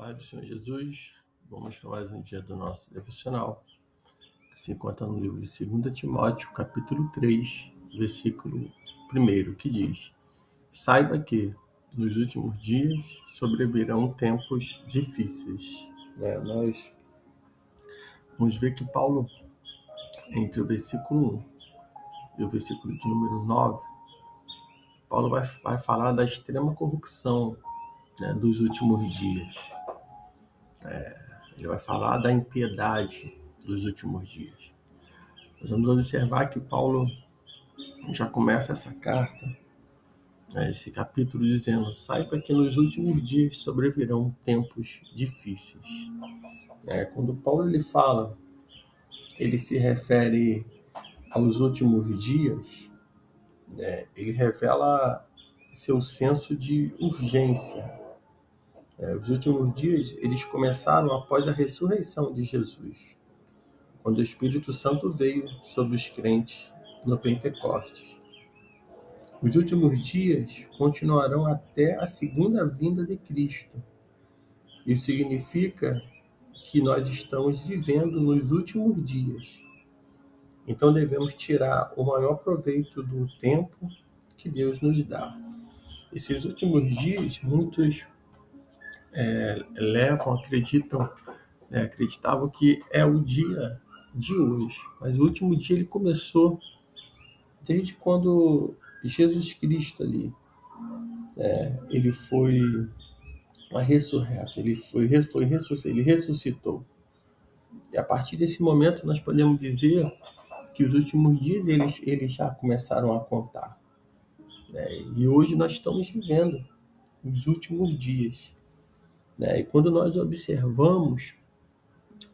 Pai do Senhor Jesus, vamos para mais um dia do nosso devocional, que se encontra no livro de 2 Timóteo, capítulo 3, versículo 1, que diz: Saiba que, nos últimos dias, sobrevirão tempos difíceis. Nós vamos ver que Paulo, entre o versículo 1 e o versículo de número 9, Paulo vai falar da extrema corrupção, dos últimos dias. Ele vai falar da impiedade dos últimos dias. Nós vamos observar que Paulo já começa essa carta, esse capítulo, dizendo: saiba que nos últimos dias sobrevirão tempos difíceis. Quando Paulo ele fala, ele se refere aos últimos dias, ele revela seu senso de urgência. Os últimos dias eles começaram após a ressurreição de Jesus, quando o Espírito Santo veio sobre os crentes no Pentecostes. Os últimos dias continuarão até a segunda vinda de Cristo. Isso significa que nós estamos vivendo nos últimos dias. Então devemos tirar o maior proveito do tempo que Deus nos dá. Esses últimos dias, muitos acreditavam que é o dia de hoje. Mas o último dia ele começou desde quando Jesus Cristo ali, ele foi ressurreto, ele ressuscitou. E a partir desse momento nós podemos dizer que os últimos dias eles já começaram a contar. E hoje nós estamos vivendo os últimos dias. E quando nós observamos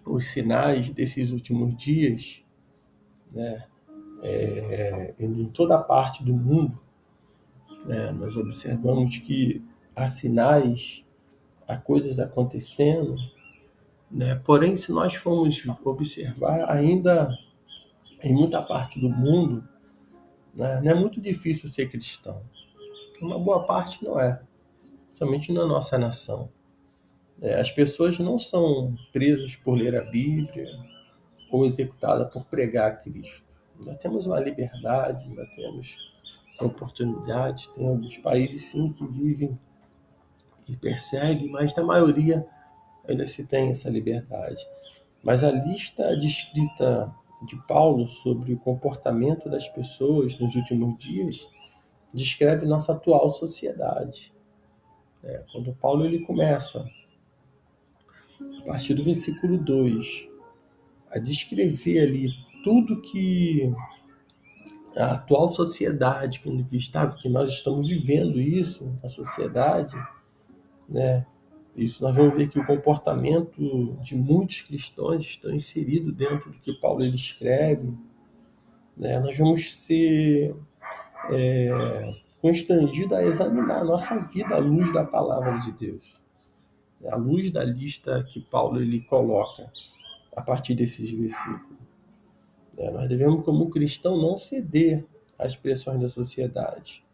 os sinais desses últimos dias, em toda parte do mundo, nós observamos que há sinais, há coisas acontecendo, Porém, se nós formos observar, ainda em muita parte do mundo, não é muito difícil ser cristão. Uma boa parte não é, somente na nossa nação. As pessoas não são presas por ler a Bíblia ou executadas por pregar a Cristo. Ainda temos uma liberdade, ainda temos oportunidades. Tem alguns países, sim, que vivem e perseguem, mas na maioria ainda se tem essa liberdade. Mas a lista descrita de Paulo sobre o comportamento das pessoas nos últimos dias descreve nossa atual sociedade. Quando Paulo ele começa, a partir do versículo 2, a descrever ali tudo que a atual sociedade que nós estamos vivendo isso, a sociedade, isso nós vamos ver que o comportamento de muitos cristãos está inserido dentro do que Paulo ele escreve. Nós vamos ser constrangidos a examinar a nossa vida à luz da palavra de Deus, à luz da lista que Paulo ele coloca a partir desses versículos. Nós devemos, como cristão, não ceder às pressões da sociedade,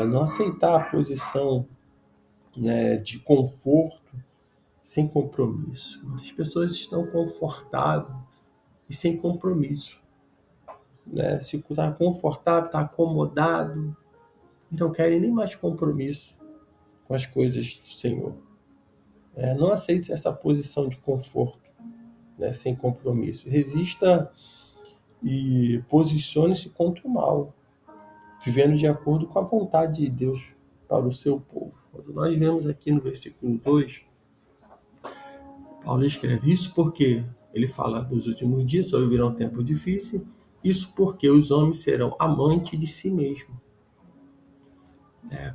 não aceitar a posição de conforto sem compromisso. Muitas pessoas estão confortáveis e sem compromisso. Se está confortável, está acomodado, e não querem nem mais compromisso com as coisas do Senhor. Não aceite essa posição de conforto, sem compromisso. Resista e posicione-se contra o mal, vivendo de acordo com a vontade de Deus para o seu povo. Quando nós vemos aqui no versículo 2, Paulo escreve isso porque ele fala nos últimos dias sobrevirão um tempo difícil, isso porque os homens serão amantes de si mesmos.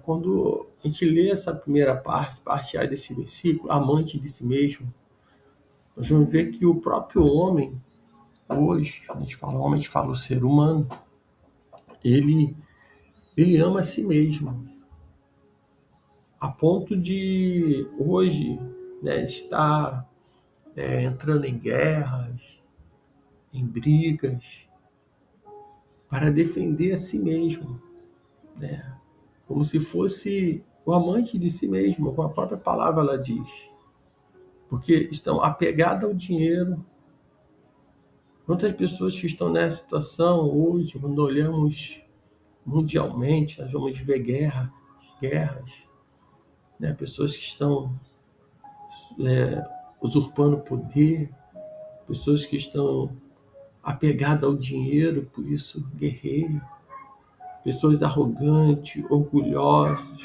Quando a gente lê essa primeira parte A desse versículo, amante de si mesmo, nós vamos ver que o próprio homem, hoje, a gente fala o ser humano, ele ama a si mesmo, a ponto de hoje estar entrando em guerras, em brigas, para defender a si mesmo, como se fosse o amante de si mesmo, com a própria palavra ela diz, porque estão apegadas ao dinheiro. Quantas pessoas que estão nessa situação hoje, quando olhamos mundialmente, nós vamos ver guerras, né? Pessoas que estão usurpando poder, pessoas que estão apegadas ao dinheiro, por isso guerreiam, pessoas arrogantes, orgulhosas,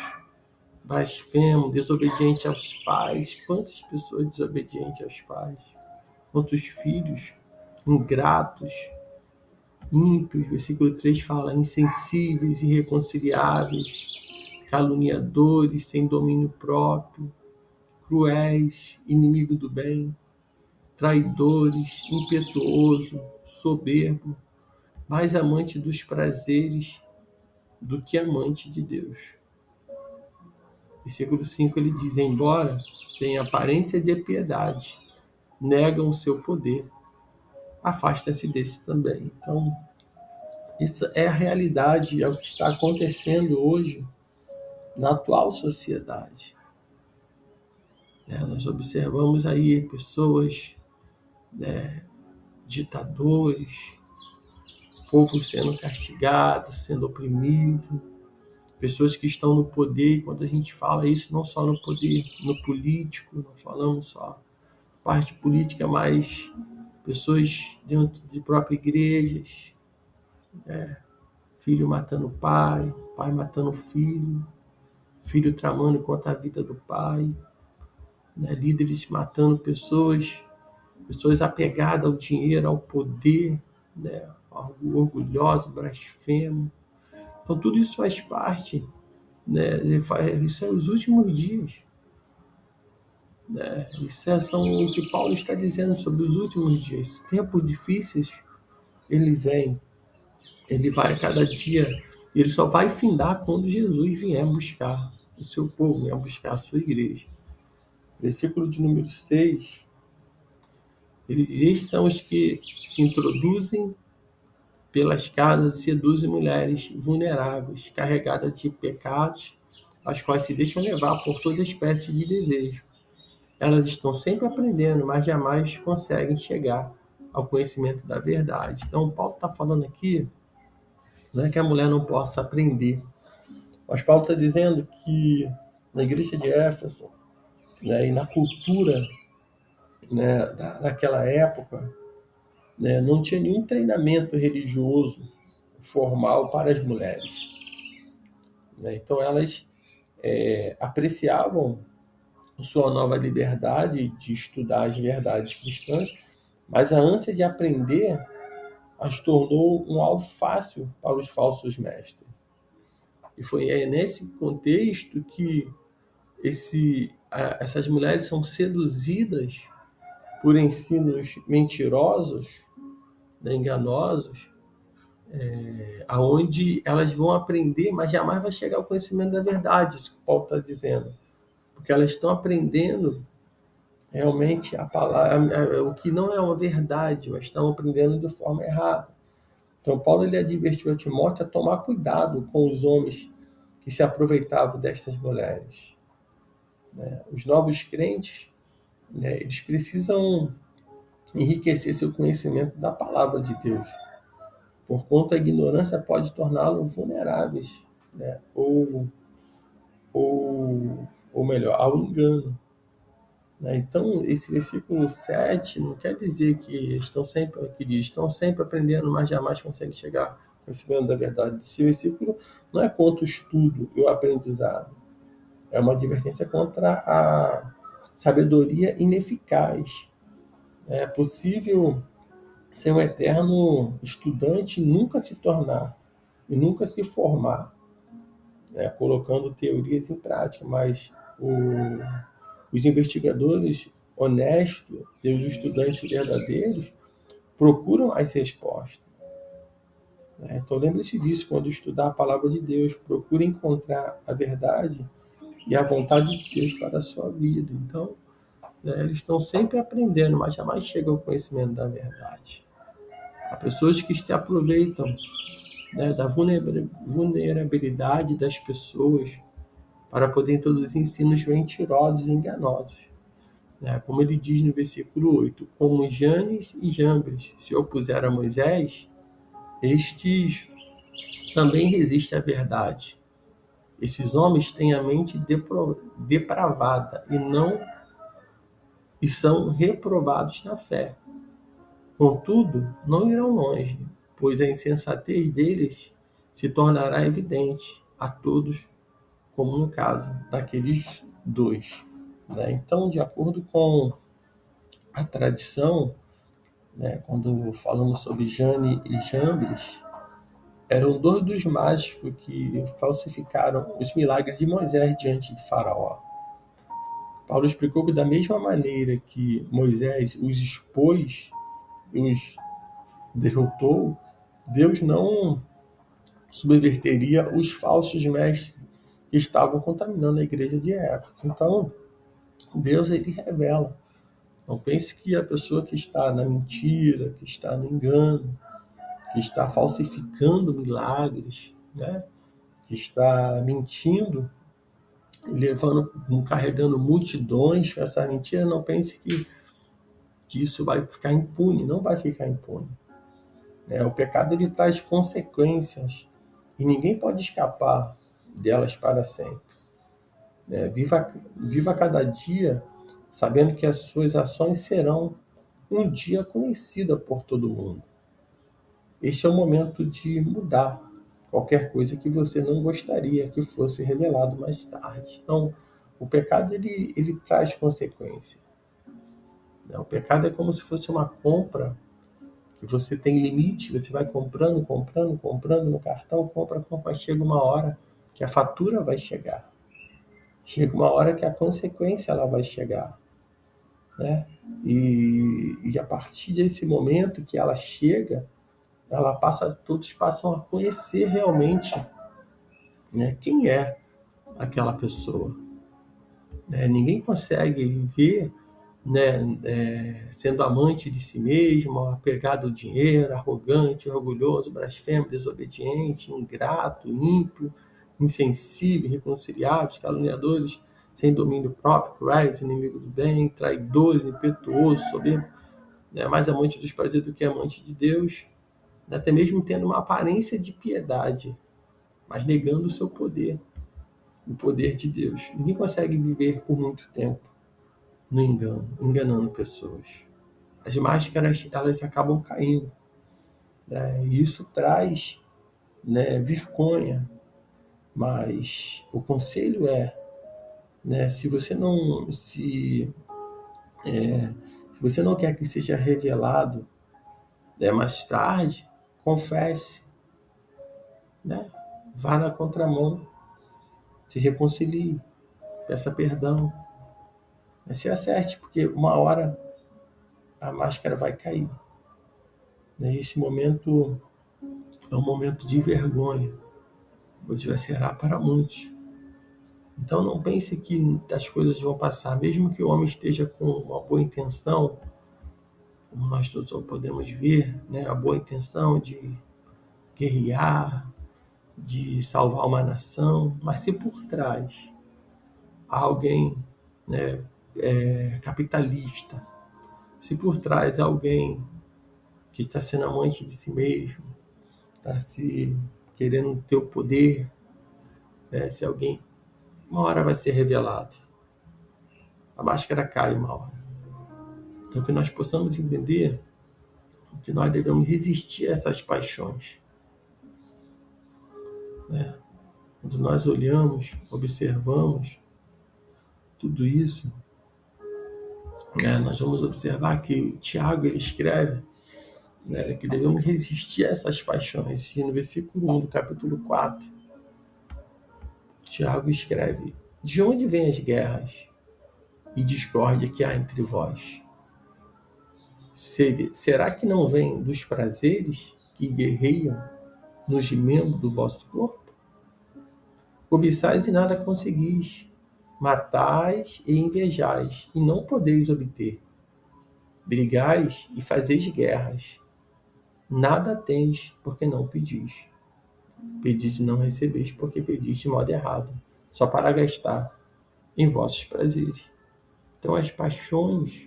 blasfemos, desobedientes aos pais. Quantas pessoas desobedientes aos pais? Quantos filhos ingratos, ímpios? Versículo 3 fala: insensíveis, irreconciliáveis, caluniadores, sem domínio próprio, cruéis, inimigo do bem, traidores, impetuoso, soberbo, mais amante dos prazeres do que amante de Deus. Versículo 5 ele diz: embora tenha aparência de piedade, negam o seu poder, afasta-se desse também. Então, isso é a realidade, é o que está acontecendo hoje na atual sociedade. Nós observamos aí pessoas, ditadores, povo sendo castigado, sendo oprimido, pessoas que estão no poder. Quando a gente fala isso, não só no poder, no político, não falamos só parte política, mas pessoas dentro de próprias igrejas, filho matando pai, pai matando filho, filho tramando contra a vida do pai, líderes matando pessoas apegadas ao dinheiro, ao poder, orgulhoso, blasfemo. Então tudo isso faz parte, isso é os últimos dias. Isso são o que Paulo está dizendo sobre os últimos dias. Tempos difíceis, ele vem, ele vai a cada dia, ele só vai findar quando Jesus vier buscar o seu povo, vier buscar a sua igreja. Versículo de número 6, ele diz: estes são os que se introduzem pelas casas e seduzem mulheres vulneráveis, carregadas de pecados, as quais se deixam levar por toda espécie de desejo. Elas estão sempre aprendendo, mas jamais conseguem chegar ao conhecimento da verdade. Então, Paulo está falando aqui, não é que a mulher não possa aprender, mas Paulo está dizendo que na igreja de Éfeso, e na cultura, daquela época, não tinha nenhum treinamento religioso formal para as mulheres. Então, elas apreciavam sua nova liberdade de estudar as verdades cristãs, mas a ânsia de aprender as tornou um alvo fácil para os falsos mestres. E foi nesse contexto que essas mulheres são seduzidas por ensinos mentirosos, enganosos, aonde elas vão aprender, mas jamais vai chegar ao conhecimento da verdade, isso que Paulo está dizendo. Porque elas estão aprendendo realmente a palavra, o que não é uma verdade, mas estão aprendendo de forma errada. Então, Paulo ele advertiu a Timóteo a tomar cuidado com os homens que se aproveitavam destas mulheres. Os novos crentes, eles precisam enriquecer seu conhecimento da palavra de Deus. Por conta, a ignorância pode torná-los vulneráveis, ou melhor, ao engano. Então, esse versículo 7 não quer dizer que estão sempre aprendendo, mas jamais conseguem chegar ao conhecimento da verdade. Esse versículo não é contra o estudo e o aprendizado. É uma advertência contra a sabedoria ineficaz. É possível ser um eterno estudante e nunca se tornar, e nunca se formar, colocando teorias em prática, mas os investigadores honestos e os estudantes verdadeiros procuram as respostas. Então lembre-se disso quando estudar a palavra de Deus. Procure encontrar a verdade e a vontade de Deus para a sua vida. Então, eles estão sempre aprendendo, mas jamais chegam ao conhecimento da verdade. Há pessoas que se aproveitam da vulnerabilidade das pessoas para poder introduzir ensinos mentirosos e enganosos. Como ele diz no versículo 8: como Janes e Jambres se opuseram a Moisés, estes também resistem à verdade. Esses homens têm a mente depravada e são reprovados na fé. Contudo, não irão longe, pois a insensatez deles se tornará evidente a todos, como no caso daqueles dois. Então, de acordo com a tradição, quando falamos sobre Jane e Jambres, eram dois dos mágicos que falsificaram os milagres de Moisés diante de Faraó. Paulo explicou que da mesma maneira que Moisés os expôs e os derrotou, Deus não subverteria os falsos mestres que estavam contaminando a igreja de Éfeso. Então, Deus ele revela. Não pense que a pessoa que está na mentira, que está no engano, que está falsificando milagres, que está mentindo, carregando multidões com essa mentira, não pense que isso vai ficar impune. Não vai ficar impune. O pecado ele traz consequências e ninguém pode escapar delas para sempre. Viva cada dia sabendo que as suas ações serão um dia conhecidas por todo mundo. Este é o momento de mudar qualquer coisa que você não gostaria que fosse revelado mais tarde. Então, o pecado ele traz consequência. O pecado é como se fosse uma compra que você tem limite, você vai comprando no cartão, compra, chega uma hora que a fatura vai chegar. Chega uma hora que a consequência ela vai chegar. E a partir desse momento que ela chega, todos passam a conhecer realmente quem é aquela pessoa. Ninguém consegue viver sendo amante de si mesmo, apegado ao dinheiro, arrogante, orgulhoso, blasfemo, desobediente, ingrato, ímpio, insensível, irreconciliáveis, caluniadores, sem domínio próprio, cruéis, inimigo do bem, traidores, impetuosos, soberbo, mais amante dos prazeres do que amante de Deus, até mesmo tendo uma aparência de piedade, mas negando o seu poder, o poder de Deus. Ninguém consegue viver por muito tempo no engano, enganando pessoas. As máscaras elas acabam caindo, e isso traz vergonha. Mas o conselho é, se você não quer que seja revelado mais tarde, confesse, vá na contramão, se reconcilie, peça perdão, se acerte, porque uma hora a máscara vai cair. Esse momento é um momento de vergonha, você vai será para muitos. Então não pense que as coisas vão passar, mesmo que o homem esteja com uma boa intenção, como nós todos podemos ver, a boa intenção de guerrear, de salvar uma nação, mas se por trás há alguém capitalista, se por trás há alguém que está sendo amante de si mesmo, está se querendo ter o poder, se alguém, uma hora vai ser revelado, a máscara cai uma hora. Então que nós possamos entender que nós devemos resistir a essas paixões. Quando nós olhamos, observamos tudo isso, nós vamos observar que Tiago ele escreve que devemos resistir a essas paixões. E no versículo 1 do capítulo 4, Tiago escreve: de onde vêm as guerras e discórdia que há entre vós? Será que não vem dos prazeres que guerreiam nos membros do vosso corpo? Cobiçais e nada conseguis, matais e invejais, e não podeis obter. Brigais e fazeis guerras. Nada tens, porque não pedis. Pedis e não recebeis, porque pedis de modo errado, só para gastar em vossos prazeres. Então as paixões,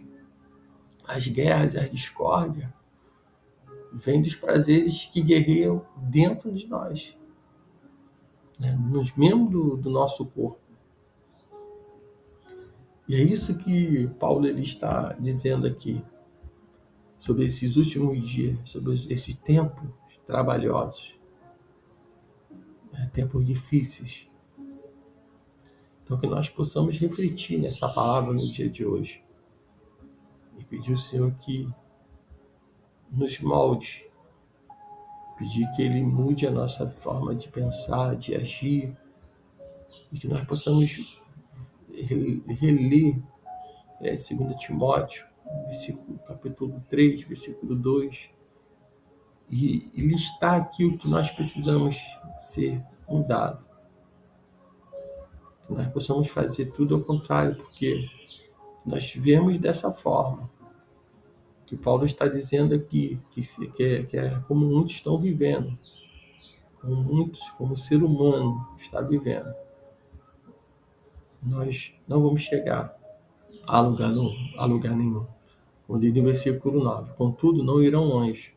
as guerras, a discórdia, vêm dos prazeres que guerreiam dentro de nós, né? Nos membros do nosso corpo. E é isso que Paulo ele está dizendo aqui, sobre esses últimos dias, sobre esses tempos trabalhosos, né? Tempos difíceis. Então que nós possamos refletir nessa palavra no dia de hoje e pedir ao Senhor que nos molde, pedir que Ele mude a nossa forma de pensar, de agir, e que nós possamos reler 2 Timóteo, capítulo 3, versículo 2, e listar aqui o que nós precisamos ser mudado. Que nós possamos fazer tudo ao contrário, porque nós vivemos dessa forma. Que Paulo está dizendo aqui, que é como muitos estão vivendo, como o ser humano está vivendo. Nós não vamos chegar a lugar nenhum. Como diz no versículo 9: contudo, não irão longe,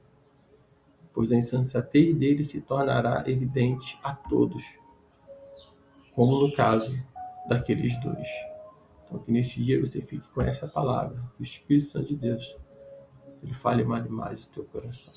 pois a insensatez dele se tornará evidente a todos, como no caso daqueles dois. Então, que nesse dia você fique com essa palavra, o Espírito Santo de Deus, ele fale mais e mais no teu coração.